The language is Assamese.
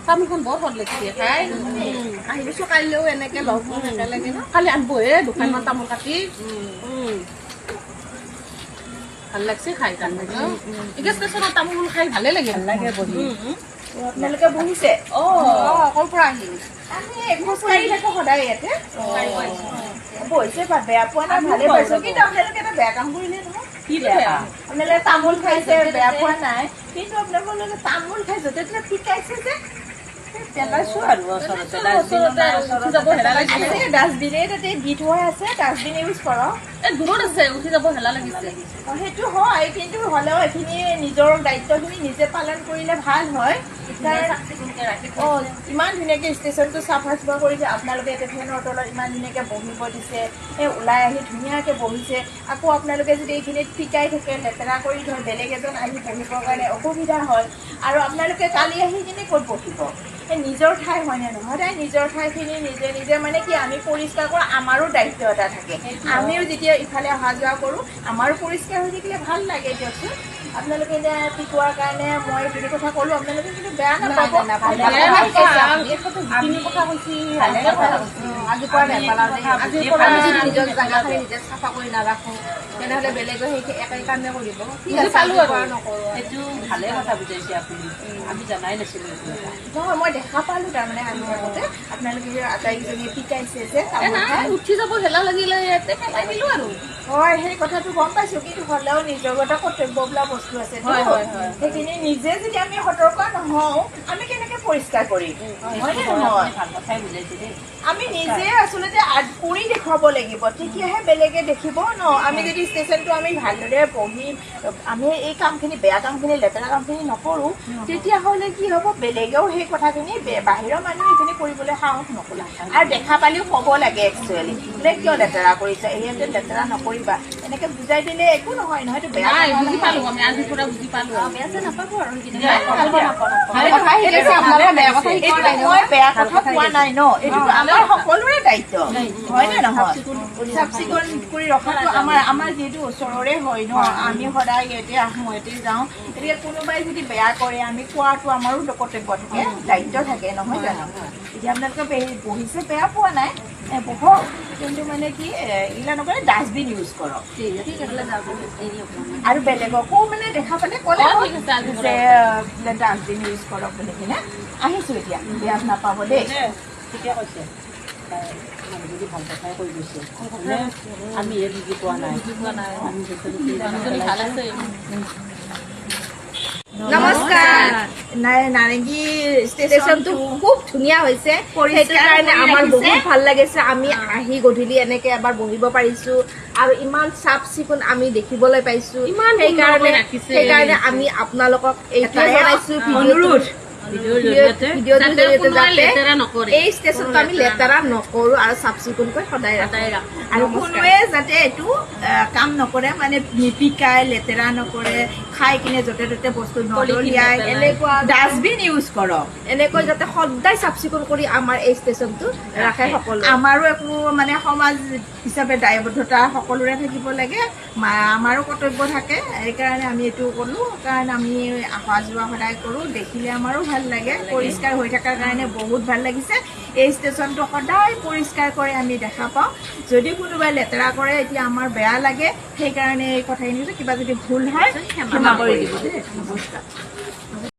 তামোলখন বৰ ভাল লাগিছে খাই আহিবিছো কাইলৈও এনেকে লগ একেলগে খালি আনবহে দুখানমান তামোল কাটি ভাল লাগছে খাই কাৰণে ষ্টেচনত তামোল খাই ভালে লাগে বহি আপোনালোকে বহিছে কৰ পৰা আহিল আমি খোজকাঢ়ি থাকো সদায় ইয়াতে বহিছে বেয়া পোৱা নাই ভালে পাইছো কিন্তু আপোনালোকে এটা বেয়া কাম কৰিলে নহয় কি বেয়া আপোনালোকে তামোল খাইছে বেয়া পোৱা নাই কিন্তু আপোনালোকে তামোল খাই য'তে ত'তে পিকাইছে যে পেলাইছো আৰু ডাষ্টবিনে তাতে দি থোৱা আছে ডাষ্টবিন ইউজ কৰক দূৰত আছে উঠি যাব হেলা লাগিছে সেইটো হয় কিন্তু হ'লেও এইখিনি নিজৰ দায়িত্বখিনি নিজে পালন কৰিলে ভাল হয় ইমান ধুনীয়াকৈ ষ্টেচনটো চাফা চুফা কৰিছে আপোনালোকে এতিয়া ফেনৰ তলত ইমান ধুনীয়াকৈ বহিব দিছে ওলাই আহি ধুনীয়াকৈ বহিছে আকৌ আপোনালোকে যদি এইখিনিত পিকাই থাকে লেতেৰা কৰি থয় বেলেগ এজন আহি বহিবৰ কাৰণে অসুবিধা হয় আৰু আপোনালোকে কালি আহি কিনে ক'ত বহিব নিজৰ ঠাই হয়নে নহয় সদায় নিজৰ ঠাইখিনি নিজে নিজে মানে কি আমি পৰিষ্কাৰ কৰা আমাৰো দায়িত্ব এটা থাকে আমিও যেতিয়া ইফালে অহা যোৱা কৰোঁ আমাৰো পৰিষ্কাৰ হৈ থাকিলে ভাল লাগে দিয়কচোন আপোনালোকে এতিয়া পিকোৱাৰ কাৰণে মই যিটো কথা ক'লোঁ আপোনালোকে কিন্তু বেয়া নাপাব নিজৰ জেগাখিনি নিজে চাফা কৰি নাৰাখোঁ তেনেহ'লে বেলেগে সেই একেই কামে কৰিব সেইটো ভালে কথা বুজাইছে আপুনি আমি জনাই নাছিলোঁ নহয় মই দেখা পালোঁ তাৰমানে আমি আগতে আপোনালোকে আটাইকেইজনীয়ে পিকাইছে যে উঠি যাব হেলা লাগিলে ইয়াতে পেলাই দিলোঁ আৰু হয় সেই কথাটো গম পাইছোঁ কিন্তু হ'লেও নিজৰগত কৰ্তব্য বোলা বস্তু আছে সেইখিনি নিজে যদি আমি সতৰ্ক নহওঁ আমি কেনেকৈ পৰিষ্কাৰ কৰিম হয়নে নহয় ভাল কথাই বুজাইছে দেই আমি নিজে আচলতে কৰি দেখুৱাব লাগিব তেতিয়াহে বেলেগে দেখিব ন আমি যদি ষ্টেচনটো আমি ভালদৰে বহিম আমি এই কামখিনি বেয়া কামখিনি লেতেৰা কামখিনি নকৰোঁ তেতিয়াহ'লে কি হ'ব বেলেগেও সেই কথাখিনি বাহিৰৰ মানুহে এইখিনি কৰিবলৈ সাহস নকৰে আৰু দেখা পালেও ক'ব লাগে একচুৱেলি বোলে কিয় লেতেৰা কৰিছে ইয়াতে লেতেৰা নকৰিবা এনেকৈ বুজাই দিলে একো নহয় নহয় এইটো বেয়া বুজি পালোঁ আমি আজিৰ পৰা বুজি পালোঁ বেয়া যে নাপাব আৰু মই বেয়া কথা কোৱা নাই ন এইটো আমাৰ সকলোৰে দায়িত্ব হয়নে নহয় চাফ চিকুণ কৰি ৰখাটো আমাৰ যিহেতু ওচৰৰে হয় ন আমি সদায় ইয়াতে আহোঁ ইয়াতে যাওঁ গতিকে কোনোবাই যদি বেয়া কৰে আমি কোৱাটো আমাৰো কৰ্তব্য থাকে দায়িত্ব থাকে নহয় জানো এতিয়া আপোনালোকে বহিছে বেয়া পোৱা নাই বহক কিন্তু মানে কি এইগিলা নকৰে ডাষ্টবিন ইউজ কৰক আৰু বেলেগকো মানে দেখা পালে ক'লে যে ডাষ্টবিন ইউজ কৰক বুলি কিনে আহিছোঁ এতিয়া বেয়া নাপাব দেই ঠিকে কৈছে যদি ভাল কথাই কৈ গৈছে আমিহে বুজি পোৱা নাই ভাল আছে নমস্কাৰ নাৰেংগী ষ্টেচনটো খুব ধুনীয়া হৈছে সেইকাৰণে আমাৰ বহুত ভাল লাগিছে আমি আহি গধূলি এনেকে এবাৰ বহিব পাৰিছো আৰু ইমান চাফ চিকুণ আমি দেখিবলৈ পাইছো সেইকাৰণে আমি আপোনালোকক এইটোৱে জনাইছো অনুৰোধ এই ষ্টেচনটো আমি লেতেৰা নকৰোঁ আৰু চাফ চিকুণকৈ সদায় ৰাখোঁ আৰু কোনোৱে যাতে এইটো কাম নকৰে মানে নিপিকাই লেতেৰা নকৰে খাই কিনে য'তে ত'তে বস্তু নদলিয়াই এনেকুৱা ডাষ্টবিন ইউজ কৰক এনেকৈ যাতে সদায় চাফ চিকুণ কৰি আমাৰ এই ষ্টেচনটো ৰাখে সকলো আমাৰো একো মানে সমাজ হিচাপে দায়বদ্ধতা সকলোৰে থাকিব লাগে আমাৰো কৰ্তব্য থাকে সেইকাৰণে আমি এইটো ক'লোঁ কাৰণ আমি অহা যোৱা সদায় কৰোঁ দেখিলে আমাৰো ভাল লাগে পৰিষ্কাৰ হৈ থকাৰ কাৰণে বহুত ভাল লাগিছে এই ষ্টেচনটো সদায় পৰিষ্কাৰ কৰে আমি দেখা পাওঁ যদি কোনোবাই লেতেৰা কৰে এতিয়া আমাৰ বেয়া লাগে সেইকাৰণে এই কথাখিনি কিবা যদি ভুল হয় ক্ষমা কৰি দিব দেই নমস্কাৰ